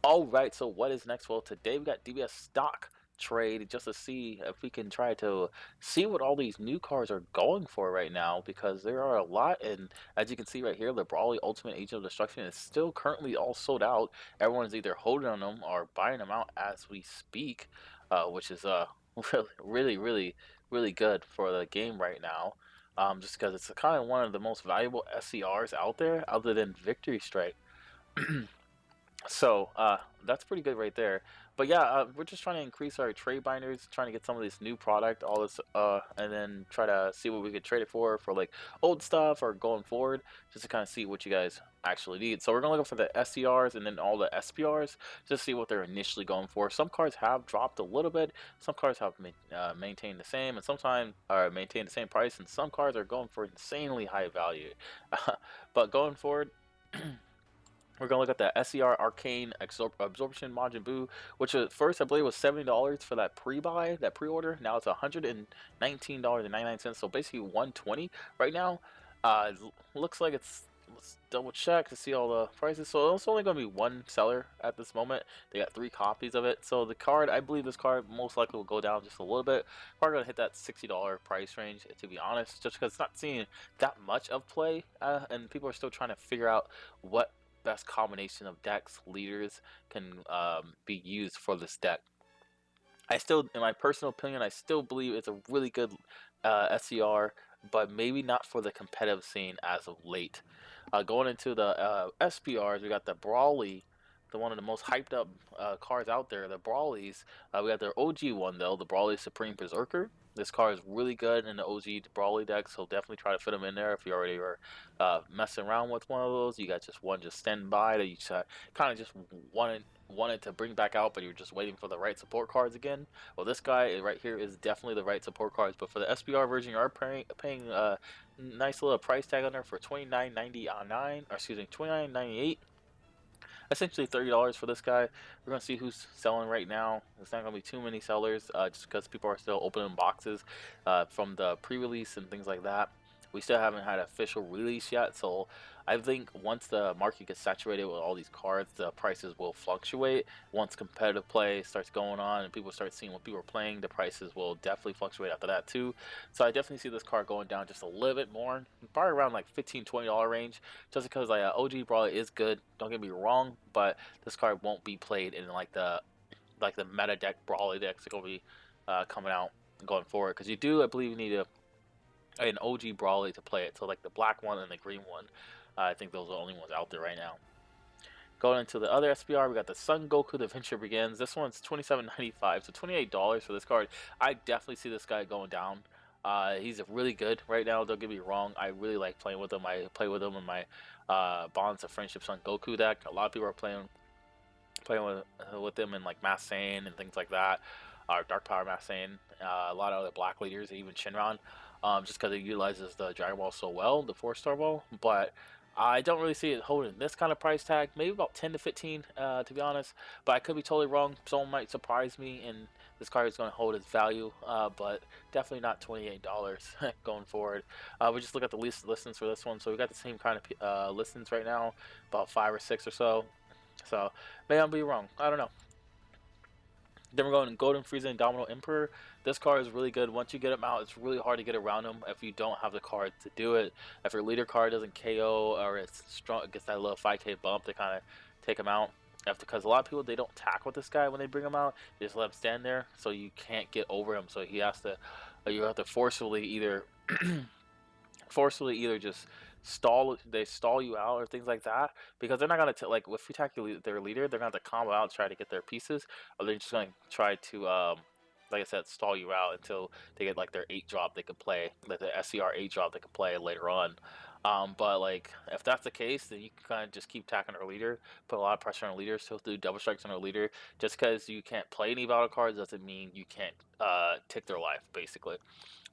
All right, so what is next? Well, today we got DBS Stock Trade just to see if we can try to see what all these new cars are going for right now because there are a lot. And as you can see right here, the Brawley Ultimate Agent of Destruction is still currently all sold out. Everyone's either holding on them or buying them out as we speak, which is really good for the game right now. Just because it's kind of one of the most valuable SCRs out there, other than Victory Strike. So that's pretty good right there. But yeah, we're just trying to increase our trade binders, trying to get some of this new product, all this, and then try to see what we could trade it for like old stuff or going forward, just to kind of see what you guys actually need. So we're gonna look for the SCRs and then all the SPRs, just to see what they're initially going for. Some cards have dropped a little bit, some cards have maintained the same, and sometimes are maintained the same price, and some cards are going for insanely high value. But going forward. We're gonna look at the SER Arcane Absorption Majin Buu, which at first I believe was $70 for that pre-buy, that pre-order. Now it's $119.99, so basically 120 right now. Looks like it's. Let's double check to see all the prices. So it's only going to be one seller at this moment. They got 3 copies of it. So the card, I believe this card most likely will go down just a little bit. Probably going to hit that $60 price range, to be honest, just because it's not seeing that much of play, and people are still trying to figure out what best combination of decks leaders can be used for this deck. I still, in my personal opinion, I still believe it's a really good SCR, but maybe not for the competitive scene as of late. Going into the SPRs, we got the Brawly, the one of the most hyped up cards out there, the Brawlies. We got their OG one though, the Brawly Supreme Berserker. This card is really good in the OG Brawly deck, so definitely try to fit them in there if you already are messing around with one of those. You got just one just standing by that you kind of just wanted to bring back out, but you're just waiting for the right support cards again. Well, this guy right here is definitely the right support cards, but for the SBR version, you are paying a nice little price tag on there for $29.99, or excuse me, $29.98. Essentially $30 for this guy. We're gonna see who's selling right now. There's not gonna be too many sellers, just because people are still opening boxes from the pre-release and things like that. We still haven't had an official release yet, so I think once the market gets saturated with all these cards, the prices will fluctuate. Once competitive play starts going on and people start seeing what people are playing, the prices will definitely fluctuate after that too. So I definitely see this card going down just a little bit more, probably around like $15-$20 range, just because like OG Brawler is good. Don't get me wrong, but this card won't be played in like the meta deck Brawler decks that will be coming out going forward. Because you do, I believe, you need an OG Brawley to play it. So like the black one and the green one. I think those are the only ones out there right now. Going into the other SPR, we got the Sun Goku The Adventure Begins. This one's $27.95, so $28 for this card. I definitely see this guy going down. He's really good right now, don't get me wrong. I really like playing with him. I play with him in my Bonds of Friendship Sun Goku deck. A lot of people are playing with them in like Mass Saiyan and things like that. Dark Power Mass Saiyan. A lot of other black leaders, even Shinron, just because it utilizes the Dragon Ball so well, the 4-star ball. But I don't really see it holding this kind of price tag. Maybe about 10 to 15, to be honest. But I could be totally wrong. Someone might surprise me, and this card is going to hold its value. But definitely not $28 going forward. We just look at the listings for this one. So we got the same kind of listings right now, about 5 or 6 or so. So maybe I'll be wrong. I don't know. Then we're going to Golden Frieza and Domino Emperor. This card is really good. Once you get him out, it's really hard to get around him if you don't have the card to do it. If your leader card doesn't KO or it's strong, it gets that little 5k bump to kind of take him out. Because a lot of people, they don't tack with this guy when they bring him out. They just let him stand there, so you can't get over him. So you have to forcefully either just stall you out or things like that, because they're not gonna like if you attack their leader, they're gonna have to combo out, try to get their pieces, or they're just gonna try to like I said, stall you out until they get like their 8 drop they can play, like the SCR 8 drop they can play later on. But like if that's the case, then you can kind of just keep attacking our leader, put a lot of pressure on our leader, still do double strikes on our leader. Just because you can't play any battle cards doesn't mean you can't take their life, basically.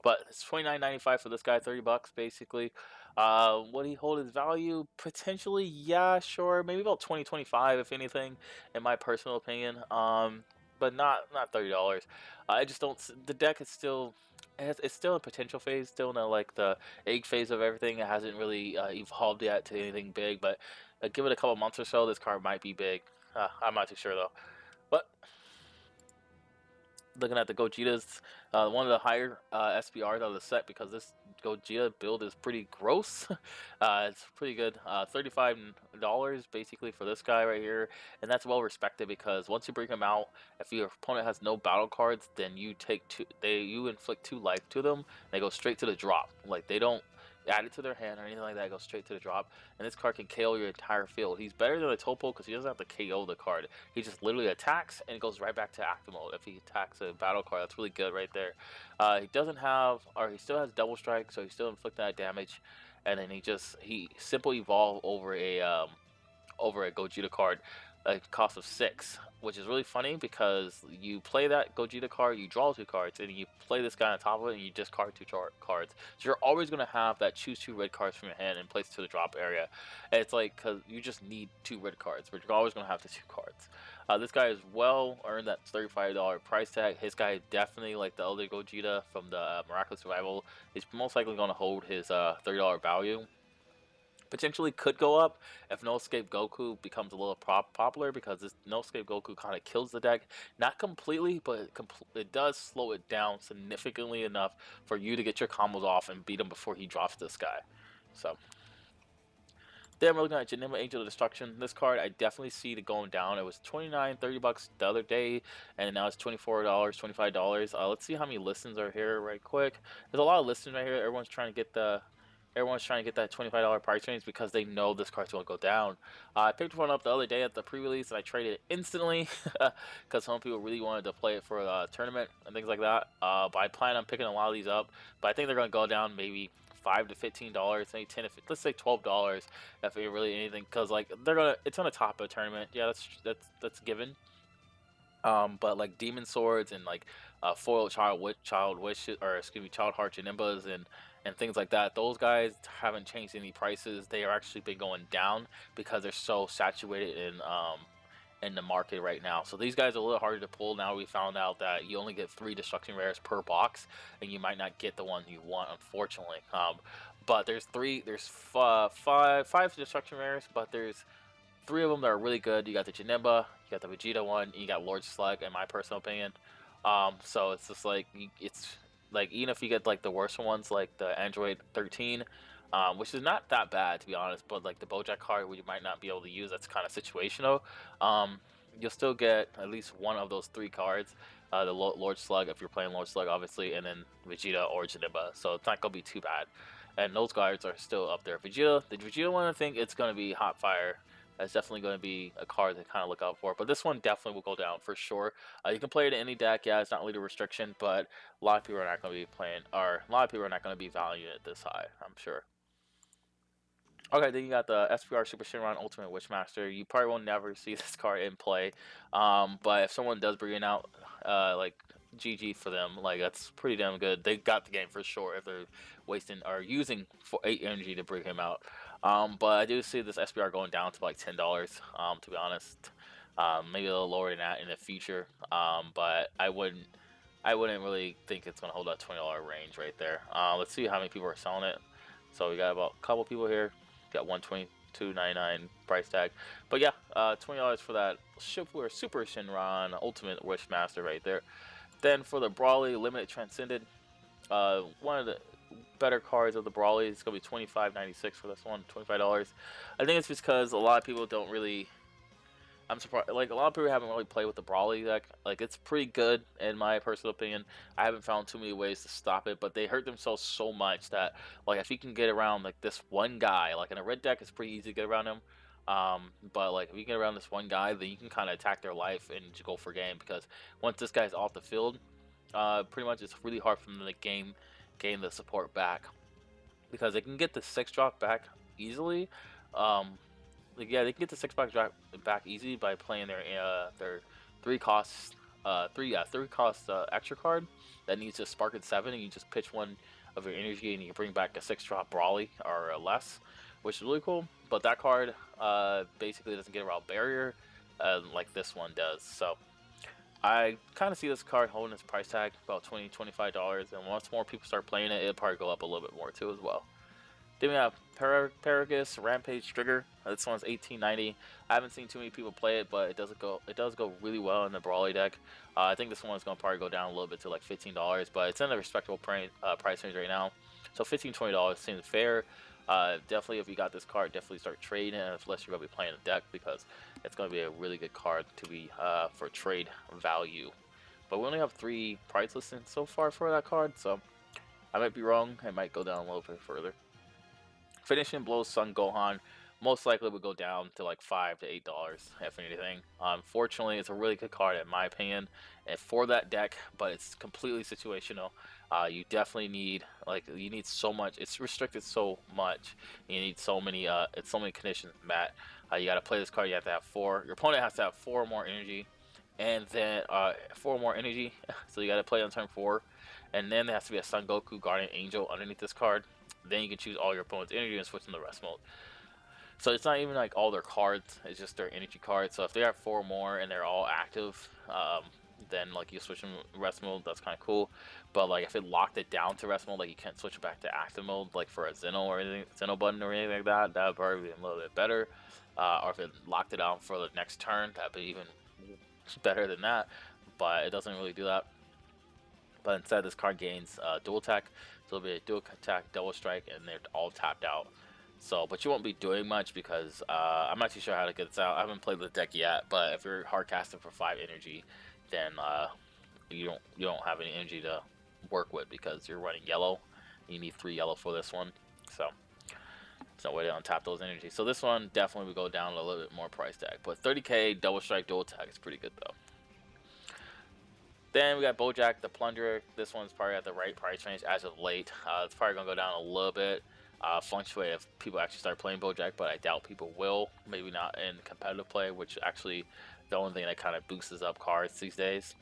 But it's $29.95 for this guy, $30 basically. Would he hold his value? Potentially, yeah, sure. Maybe about 20-25 if anything, in my personal opinion. But not $30. I just don't. The deck is still. It's still in potential phase, still in like the egg phase of everything. It hasn't really evolved yet to anything big, but give it a couple months or so, this card might be big. I'm not too sure though. But looking at the Gogetas, one of the higher SPRs out of the set because this Gogeta build is pretty gross. It's pretty good. $35 basically for this guy right here, and that's well respected because once you bring him out, if your opponent has no battle cards, then you take you inflict 2 life to them. They go straight to the drop. Like they don't add it to their hand or anything like that. It goes straight to the drop, and this card can KO your entire field. He's better than a Topo because he doesn't have to KO the card. He just literally attacks and it goes right back to active mode if he attacks a battle card. That's really good right there. He doesn't have, or he still has double strike, so he's still inflicting that damage. And then he simple evolve over a Gogeta card, a cost of 6, which is really funny because you play that Gogeta card, you draw 2 cards, and you play this guy on top of it, and you discard 2 cards. So you're always going to have that choose 2 red cards from your hand and place to the drop area. And it's like, because you just need 2 red cards, but you're always going to have the 2 cards. This guy has well earned that $35 price tag. His guy definitely, like the other Gogeta from the Miraculous Survival, is most likely going to hold his $30 value. Potentially could go up if No Escape Goku becomes a little popular because this No Escape Goku kind of kills the deck. Not completely, but it does slow it down significantly enough for you to get your combos off and beat him before he drops this guy. So then we're looking at Janemba Angel of Destruction. This card, I definitely see it going down. It was $29, $30 the other day, and now it's $24, $25. Let's see how many listens are here right quick. There's a lot of listens right here. Everyone's trying to get that $25 price range because they know this card's going to go down. I picked one up the other day at the pre-release and I traded it instantly because some people really wanted to play it for the tournament and things like that. But I plan on picking a lot of these up. But I think they're going to go down maybe $5 to $15, maybe 10 if let's say $12 if it really anything, because like it's gonna top a tournament. Yeah, that's given. But like demon swords and like foil child wishes, or excuse me, child heart Janimbas and things like that. Those guys haven't changed any prices. They are actually been going down because they're so saturated in the market right now. So these guys are a little harder to pull. Now we found out that you only get 3 destruction rares per box, and you might not get the one you want, unfortunately. But there's five destruction rares, but there's 3 of them that are really good. You got the Janemba, you got the Vegeta one, and you got Lord Slug, in my personal opinion. So it's just like, it's like, even if you get like the worst ones, like the Android 13, which is not that bad to be honest, but like the Bojack card, which you might not be able to use, that's kind of situational. You'll still get at least one of those 3 cards. The Lord Slug, if you're playing Lord Slug, obviously, and then Vegeta or Janemba. So it's not gonna be too bad. And those cards are still up there. Vegeta, the Vegeta one, I think it's gonna be hot fire. That's definitely going to be a card to kind of look out for. But this one definitely will go down for sure. You can play it in any deck. Yeah, it's not really a restriction, but a lot of people are not going to be playing, or a lot of people are not going to be valuing it this high, I'm sure. Okay, then you got the SPR Super Shenron Ultimate Wishmaster. You probably will never see this card in play, but if someone does bring it out, like GG for them. Like that's pretty damn good. They got the game for sure if they're wasting or using 8 energy to bring him out. But I do see this SPR going down to like $10. To be honest, maybe a little lower than that in the future. But I wouldn't really think it's gonna hold that $20 range right there. Let's see how many people are selling it. So we got about a couple people here. Got 122.99 price tag. But yeah, $20 for that Super Shenron Ultimate Wishmaster right there. Then for the Brawly Limited Transcended, one of the better cards of the Brawly is gonna be $25.96 for this one, $25. I think it's just because a lot of people don't really. I'm surprised. Like a lot of people haven't really played with the Brawly deck. Like it's pretty good in my personal opinion. I haven't found too many ways to stop it, but they hurt themselves so much that like if you can get around like this one guy, like in a red deck, it's pretty easy to get around him. But like if you get around this one guy, then you can kind of attack their life and just go for game because once this guy's off the field, pretty much it's really hard for them to gain the support back because they can get the 6-drop back easily. Like, yeah, they can get the 6-pack back easy by playing their 3-cost extra card that needs to spark at 7, and you just pitch one of your energy and you can bring back a 6-drop Brawly or less, which is really cool. But that card basically doesn't get around barrier like this one does. So I kind of see this card holding its price tag about $20-$25, and once more people start playing it, it'll probably go up a little bit more too as well. Then we have Paragus Rampage Trigger. This one's 1890. I haven't seen too many people play it, but it does go really well in the Brawly deck. I think this one's gonna probably go down a little bit to like $15, but it's in a respectable price range right now. So $15-20 seems fair. Definitely, if you got this card, definitely start trading it, unless you're gonna be playing the deck, because it's gonna be a really good card to be for trade value. But we only have 3 price listings so far for that card, so I might be wrong. It might go down a little bit further. Finishing blows Sun Gohan most likely would go down to like $5 to $8 if anything. Unfortunately, it's a really good card in my opinion, and for that deck, but it's completely situational. You definitely need you need so much. It's restricted so much. You need so many. It's so many conditions met. You got to play this card. You have to have 4. Your opponent has to have 4 more energy, and then 4 more energy. So you got to play on turn 4, and then there has to be a Son Goku Guardian Angel underneath this card. Then you can choose all your opponent's energy and switch them to rest mode. So it's not even like all their cards, it's just their energy cards. So if they have 4 more and they're all active, then like you switch them to rest mode, that's kind of cool. But like if it locked it down to rest mode, like you can't switch it back to active mode, like for a Zeno or anything, Zeno button or anything like that, that would probably be a little bit better. Or if it locked it down for the next turn, that'd be even better than that. But it doesn't really do that. But instead, this card gains dual attack, so it'll be a dual attack, double strike, and they're all tapped out. So, but you won't be doing much because I'm not too sure how to get this out. I haven't played the deck yet, but if you're hard casting for 5 energy, then you don't have any energy to work with because you're running yellow. You need 3 yellow for this one, so there's no way to untap those energies. So this one definitely would go down a little bit more price tag, but 30k double strike dual attack is pretty good though. Then we got Bojack the Plunderer. This one's probably at the right price range as of late. It's probably going to go down a little bit, fluctuate if people actually start playing Bojack, but I doubt people will. Maybe not in competitive play, which actually the only thing that kind of boosts up cards these days.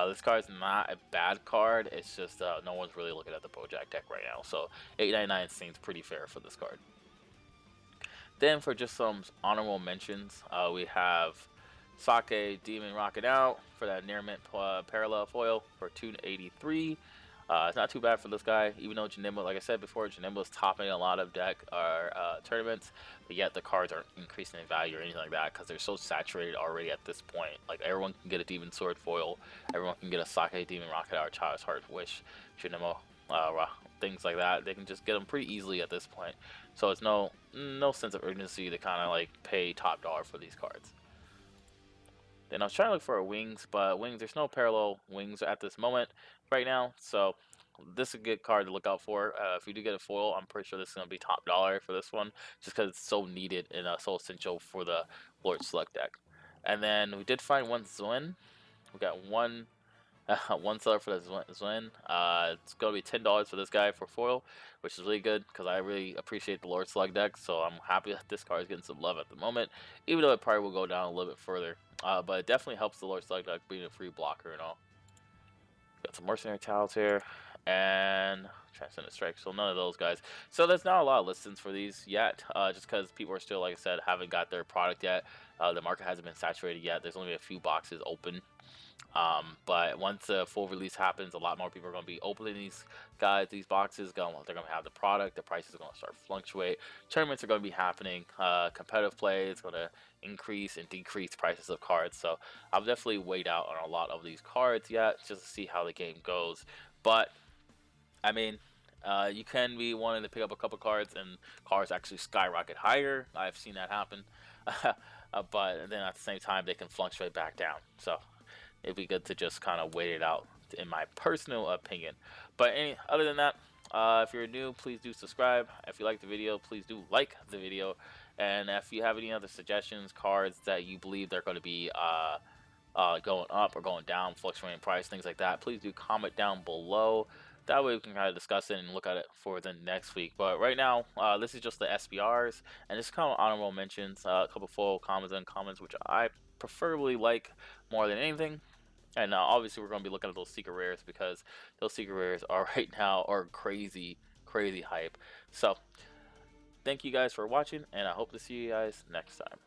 This card is not a bad card. It's just no one's really looking at the Bojack deck right now. So $8.99 seems pretty fair for this card. Then for just some honorable mentions, we have Sake Demon Rocket Out for that near mint parallel foil for $2.83. It's not too bad for this guy, even though Janemba, like I said before, Janemba is topping a lot of deck or tournaments, but yet the cards aren't increasing in value or anything like that because they're so saturated already at this point. Like everyone can get a Demon Sword foil, everyone can get a Sake Demon Rocket Out, Child's Heart Wish, Janemba, things like that. They can just get them pretty easily at this point. So it's no sense of urgency to kind of like pay top dollar for these cards. Then I was trying to look for a wings, but wings, there's no parallel wings at this moment right now. So this is a good card to look out for. If you do get a foil, I'm pretty sure this is going to be top dollar for this one, just because it's so needed and so essential for the Lord Select deck. And then we did find one Zwin. We got one seller for the Zwin. It's going to be $10 for this guy for foil, which is really good because I really appreciate the Lord Slug deck. So I'm happy that this card is getting some love at the moment, even though it probably will go down a little bit further. But it definitely helps the Lord Slug deck being a free blocker and all. Got some Mercenary Towels here and Transcendent Strike. So none of those guys. So there's not a lot of listings for these yet, just because people are still, like I said, haven't got their product yet. The market hasn't been saturated yet. There's only a few boxes open. But once the full release happens, a lot more people are going to be opening these boxes. They're going to have the product. The price is going to start fluctuate. Tournaments are going to be happening. Competitive play is going to increase and decrease prices of cards. So I've definitely weighed out on a lot of these cards yet, just to see how the game goes. But I mean, you can be wanting to pick up a couple cards and cards actually skyrocket higher. I've seen that happen. But then at the same time, they can fluctuate back down. So it'd be good to just kind of wait it out, in my personal opinion. But other than that, if you're new, please do subscribe. If you like the video, please do like the video. And if you have any other suggestions, cards that you believe they're going to be going up or going down, fluctuating price, things like that, please do comment down below. That way we can kind of discuss it and look at it for the next week. But right now, this is just the SBRs, and this is kind of honorable mentions, a couple full comments, which I preferably like more than anything. And obviously we're going to be looking at those secret rares because those secret rares are right now are crazy hype. So thank you guys for watching, and I hope to see you guys next time.